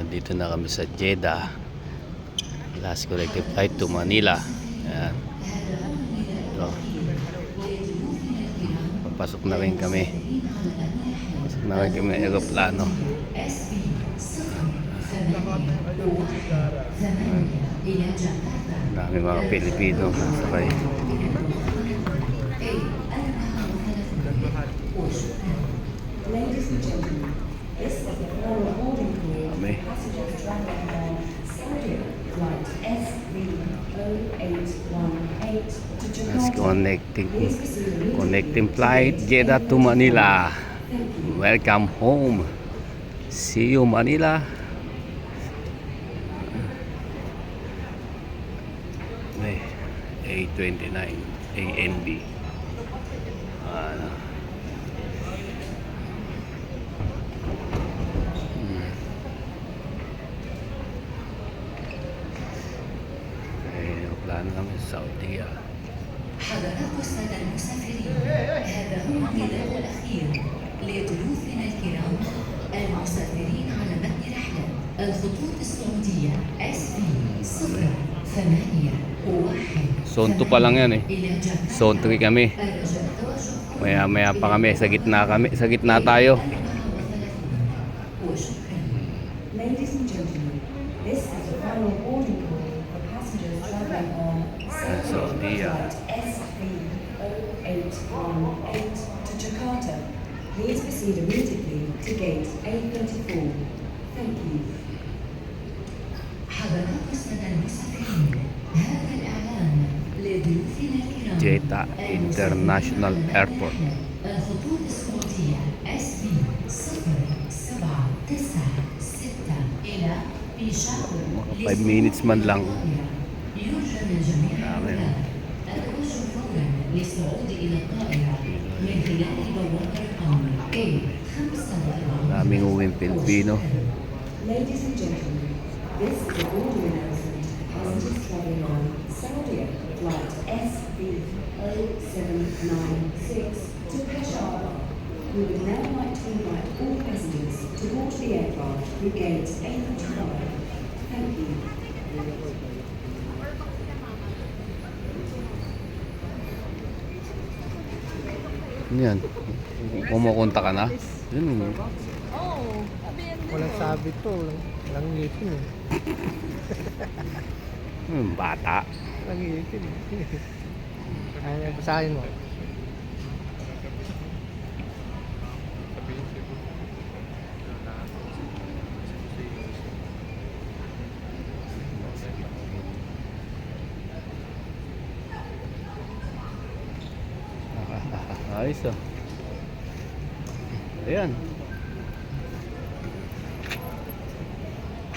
Dito na kami sa Jeddah. Last connecting flight to Manila. Ayan. So, papasok na rin kami. Pasok na rin kami ng aeroplano. Dami mga Pilipino sakay. Ladies and gentlemen, this is the forward boarding call Dami. for passengers traveling on Saudi flight SV0818 to That's Jakarta. connecting flight Jeddah to Manila. Welcome home. See you Manila. A29 ANB. Plano kami sa Saudi. حضرات السادة المسافرين، هذا هو النداء الأخير لضيوفنا الكرام المسافرين على متن رحلة الخطوط السعودية SV 081 Zone 2 pa lang yan eh. إلى جدة. Zone 3 kami. الرجاء التوجه Maya pa kami. Sa gitna tayo. وشكرا. Ladies and gentlemen, this is the final boarding call for passengers traveling on Saudi flight SV0818 to Jakarta. Please proceed immediately to gate A34. Thank you. حضرات السادة المسافرين، هذا الإعلان لضيوفنا الكرام Jeddah International Airport. الخطوط السعودية SV 0796 إلى بيشاور 5 minutes man lang. يرجى من جميع الركاب التوجه فورا للصعود إلى الطائرة من خلال بوابة رقم A45. Daming uwing Pilipino. Ladies and gentlemen, this is a boarding announcement for passengers traveling on Saudi flight SV0796 to Peshawar. We would now like to invite all passengers to board the aircraft through gate A45. Thank you. Yan. Kumukunta ka na? Yun. Oo. Walang sabit to. Walang ngipin eh. Bata. Walang ngipin eh. Ay, basahin mo. Ayos ah. Ayan.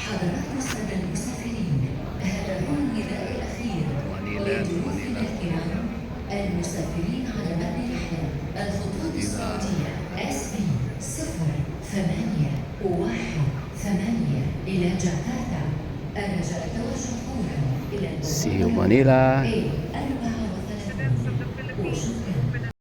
حضرات السادة المسافرين، هذا هو النداء الأخير لضيوفنا الكرام المسافرين على متن رحلة الخطوط السعودية SV 081 إلى جاكرتا. الرجاء التوجه فورا إلى See you Manila. A44.